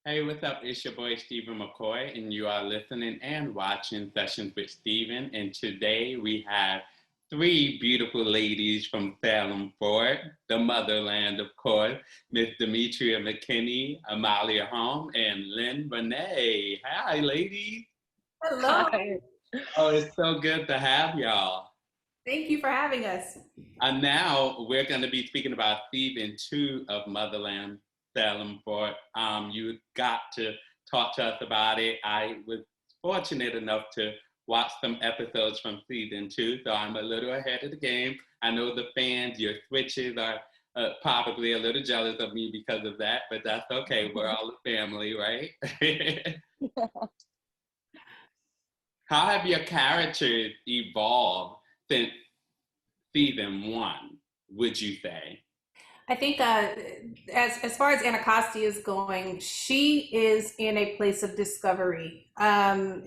Hey, what's up? It's your boy Stephen McCoy, and you are listening and watching Sessions with Stephen. And today we have three beautiful ladies from Salem, Florida, the motherland, of course, Miss Demetria McKinney, Amalia Holm, and Lyne Renée. Hi, ladies. Hello. Hi. Oh, it's so good to have y'all. Thank you for having us. And now we're going to be speaking about season 2 of Motherland, Salem Fort. You got to talk to us about it. I was fortunate enough to watch some episodes from season 2, so I'm a little ahead of the game. I know the fans, your switches are probably a little jealous of me because of that, but that's okay. We're all a family, right? How have your characters evolved since season 1, would you say? I think as far as Anacostia is going, she is in a place of discovery.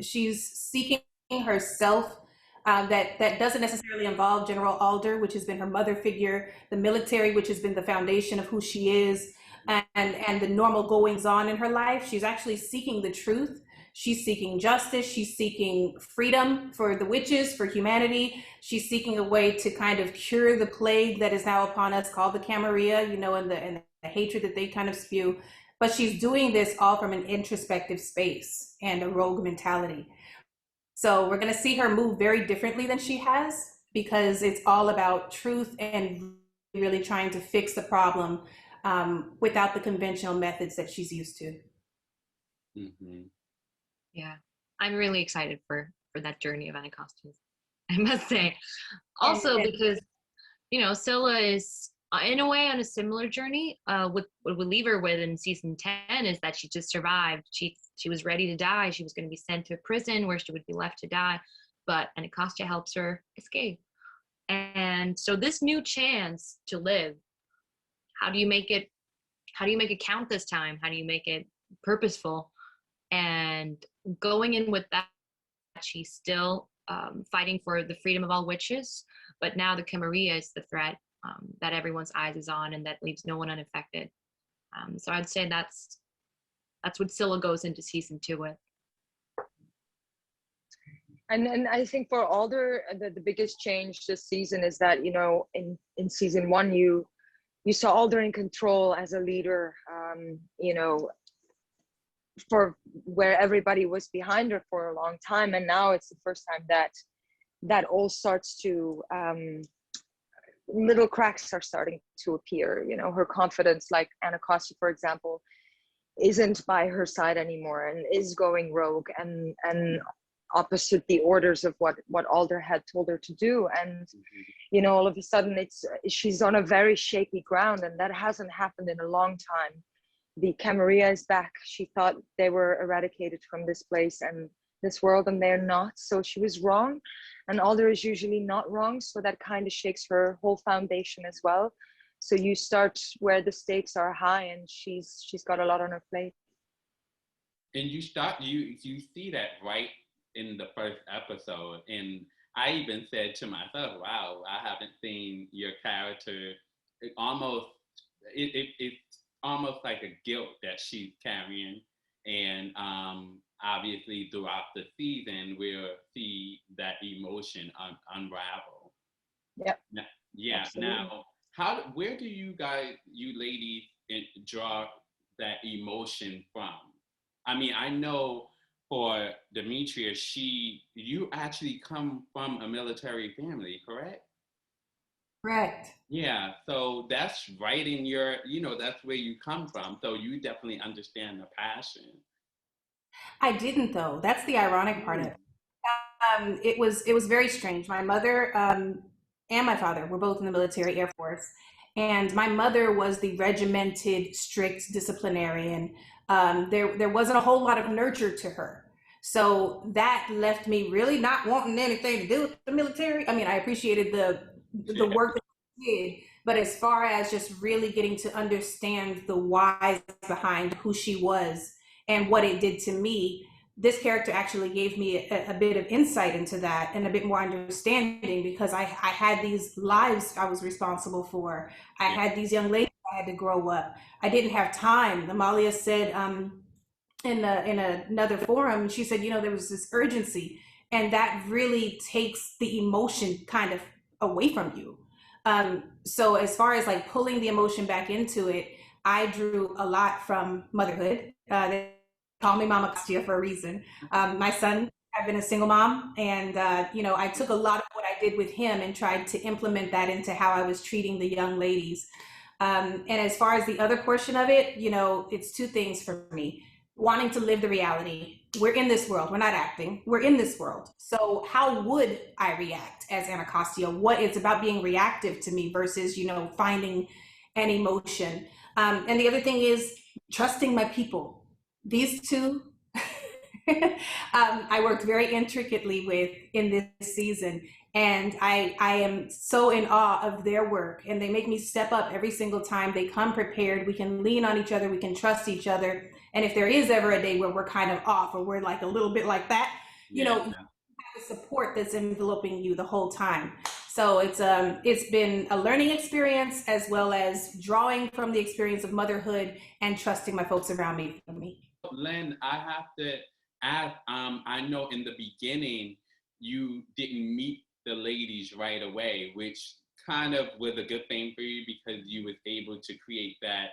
She's seeking herself. That doesn't necessarily involve General Alder, which has been her mother figure, the military, which has been the foundation of who she is, and the normal goings on in her life. She's actually seeking the truth. She's seeking justice. She's seeking freedom for the witches, for humanity. She's seeking a way to kind of cure the plague that is now upon us, called the Camarilla, and the hatred that they kind of spew. But she's doing this all from an introspective space and a rogue mentality. So we're going to see her move very differently than she has, because it's all about truth and really trying to fix the problem without the conventional methods that she's used to. Mm-hmm. Yeah, I'm really excited for that journey of Anacostia, I must say. Also because, Scylla is in a way on a similar journey. What we leave her with in season 10 is that she just survived. She was ready to die. She was going to be sent to a prison where she would be left to die, but Anacostia helps her escape. And so this new chance to live, how do you make it count this time? How do you make it purposeful? And going in with that, she's still fighting for the freedom of all witches, but now the Camarilla is the threat that everyone's eyes is on, and that leaves no one unaffected. So I'd say that's what Scylla goes into season 2 with. And I think for Alder, the biggest change this season is that, in season 1, you saw Alder in control as a leader, for where everybody was behind her for a long time. And now it's the first time that all starts to, little cracks are starting to appear. Her confidence, like Anacostia, for example, isn't by her side anymore and is going rogue and opposite the orders of what Alder had told her to do. And all of a sudden she's on a very shaky ground, and that hasn't happened in a long time. The Camarilla is back. She thought they were eradicated from this place and this world, and they're not. So she was wrong, and Alder is usually not wrong. So that kind of shakes her whole foundation as well. So you start where the stakes are high, and she's got a lot on her plate. And you see that right in the first episode, and I even said to myself, "Wow, I haven't seen your character." It's almost like a guilt that she's carrying, and obviously throughout the season we'll see that emotion unravel. Yep. Yeah. Absolutely. Now, where do you ladies draw that emotion from? I mean, I know for Demetria, you actually come from a military family, correct? Correct. Yeah, so that's right in that's where you come from. So you definitely understand the passion. I didn't, though. That's the ironic part of it. It was very strange. My mother and my father were both in the military, Air Force, and my mother was the regimented, strict disciplinarian. There wasn't a whole lot of nurture to her. So that left me really not wanting anything to do with the military. I mean, I appreciated the work that she did, but as far as just really getting to understand the whys behind who she was and what it did to me, this character actually gave me a bit of insight into that and a bit more understanding, because I had these lives I was responsible for. I had these young ladies I had to grow up. I didn't have time. Amalia said, in another forum. She said, there was this urgency, and that really takes the emotion kind of away from you. So as far as like pulling the emotion back into it, I drew a lot from motherhood. They call me Mama Costia for a reason. My son, I've been a single mom, and I took a lot of what I did with him and tried to implement that into how I was treating the young ladies. And as far as the other portion of it, it's two things for me. Wanting to live the reality. We're in this world. We're not acting. We're in this world. So how would I react as Anacostia? What it's about being reactive to me versus, finding an emotion. And the other thing is trusting my people. These two, I worked very intricately with in this season. And I am so in awe of their work, and they make me step up every single time. They come prepared. We can lean on each other. We can trust each other. And if there is ever a day where we're kind of off or we're like a little bit like that, you have the support that's enveloping you the whole time. So it's been a learning experience as well as drawing from the experience of motherhood and trusting my folks around me. Lynn, I have to ask, I know in the beginning you didn't meet the ladies right away, which kind of was a good thing for you because you was able to create that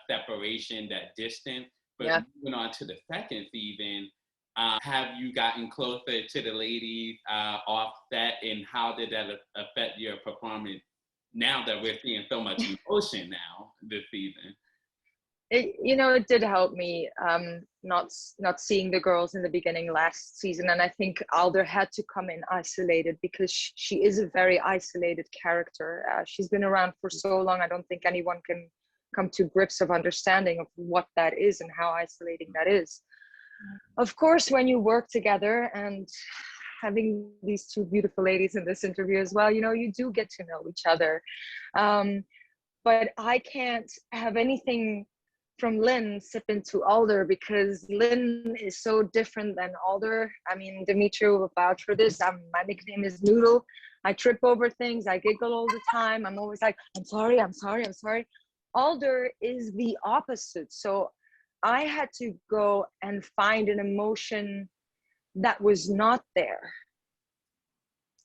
separation, that distance. But moving on to the second season, have you gotten closer to the ladies off set, and how did that affect your performance now that we're seeing so much emotion now this season? It did help me not seeing the girls in the beginning last season, and I think Alder had to come in isolated because she is a very isolated character. She's been around for so long. I don't think anyone can come to grips of understanding of what that is and how isolating that is. Of course, when you work together, and having these two beautiful ladies in this interview as well, you do get to know each other. But I can't have anything from Lynn sip into Alder because Lynn is so different than Alder. I mean, Demetria will vouch for this. My nickname is Noodle. I trip over things. I giggle all the time. I'm always like, I'm sorry. Alder is the opposite. So I had to go and find an emotion that was not there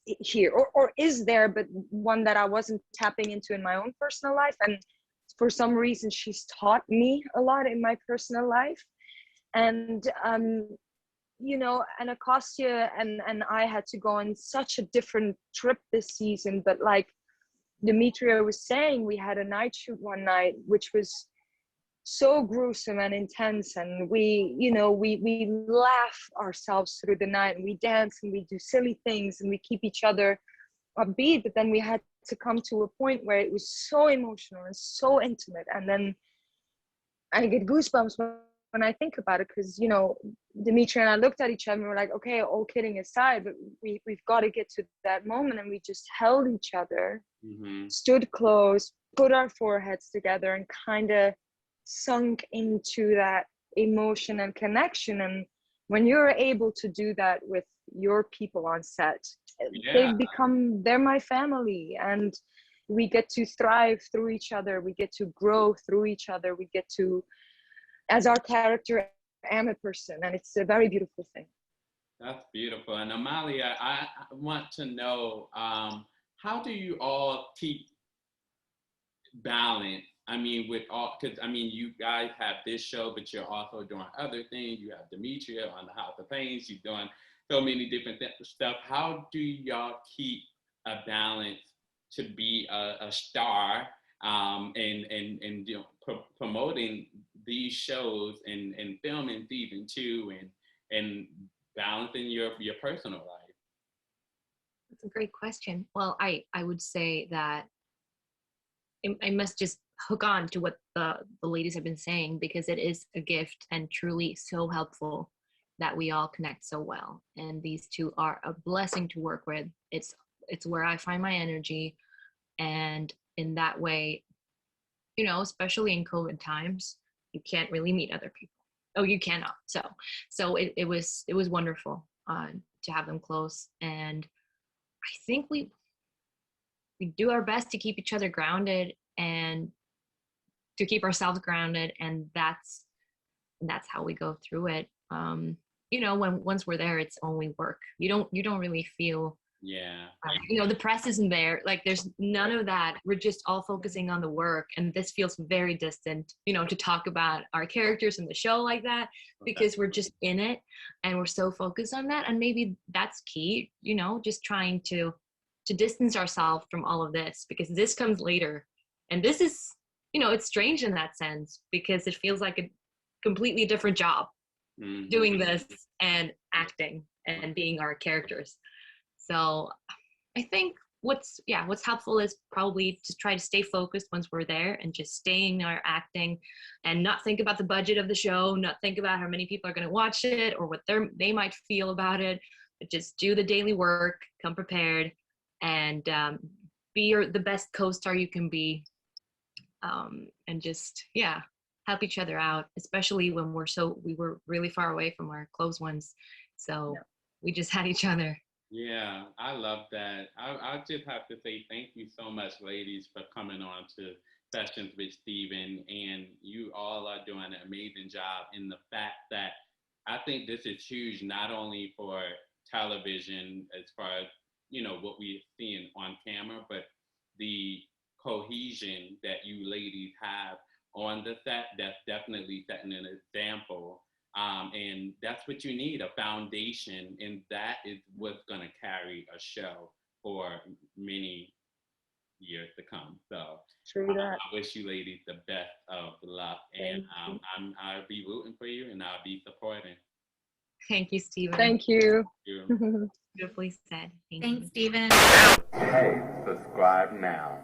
here, or is there, but one that I wasn't tapping into in my own personal life. And for some reason, she's taught me a lot in my personal life. And, Anacostia and I had to go on such a different trip this season. But like Demetria was saying, we had a night shoot one night, which was so gruesome and intense. And we laugh ourselves through the night, and we dance and we do silly things and we keep each other upbeat. But then we had to come to a point where it was so emotional and so intimate, and then I get goosebumps when I think about it, because Demetria and I looked at each other and we're like, okay, all kidding aside, but we've got to get to that moment. And we just held each other, stood close, put our foreheads together, and kind of sunk into that emotion and connection. And when you're able to do that with your people on set, they're my family, and we get to thrive through each other. We get to grow through each other. We get to, as our character, am a person, and it's a very beautiful thing. That's beautiful. And Amalia, I want to know, how do you all keep balance? I mean, because you guys have this show, but you're also doing other things. You have Demetria on the House of Pain. She's doing so many different stuff. How do y'all keep a balance to be a star and promoting these shows and filming season 2 and balancing your personal life? That's a great question. Well, I would say that I must just hook on to what the ladies have been saying, because it is a gift and truly so helpful that we all connect so well. And these two are a blessing to work with. It's where I find my energy. And in that way, especially in COVID times, you can't really meet other people. Oh, you cannot. So it was wonderful to have them close. And I think we do our best to keep each other grounded and to keep ourselves grounded. And that's and that's how we go through it. You know, once we're there, it's only work. You don't really feel, you know, the press isn't there. Like there's none of that. We're just all focusing on the work, and this feels very distant, you know, to talk about our characters in the show like that, because we're just in it and we're so focused on that. And maybe that's key, you know, just trying to distance ourselves from all of this, because this comes later. And this is, you know, it's strange in that sense, because it feels like a completely different job doing this and acting and being our characters. So I think what's helpful is probably to try to stay focused once we're there, and just staying our acting, and not think about the budget of the show, not think about how many people are going to watch it or what they might feel about it, but just do the daily work, come prepared, and be the best co-star you can be, and just help each other out, especially when we were really far away from our close ones, so we just had each other. Yeah, I love that. I just have to say thank you so much, ladies, for coming on to Sessions with Steven. And you all are doing an amazing job in the fact that I think this is huge, not only for television as far as, you know, what we're seeing on camera, but the cohesion that you ladies have on the set, that's definitely setting an example. And that's what you need, a foundation, and that is what's going to carry a show for many years to come. So I wish you ladies the best of luck, and I'll be rooting for you, and I'll be supporting. Thank you, Steven. Thank you. Beautifully said. Thanks, Steven. Hey, subscribe now.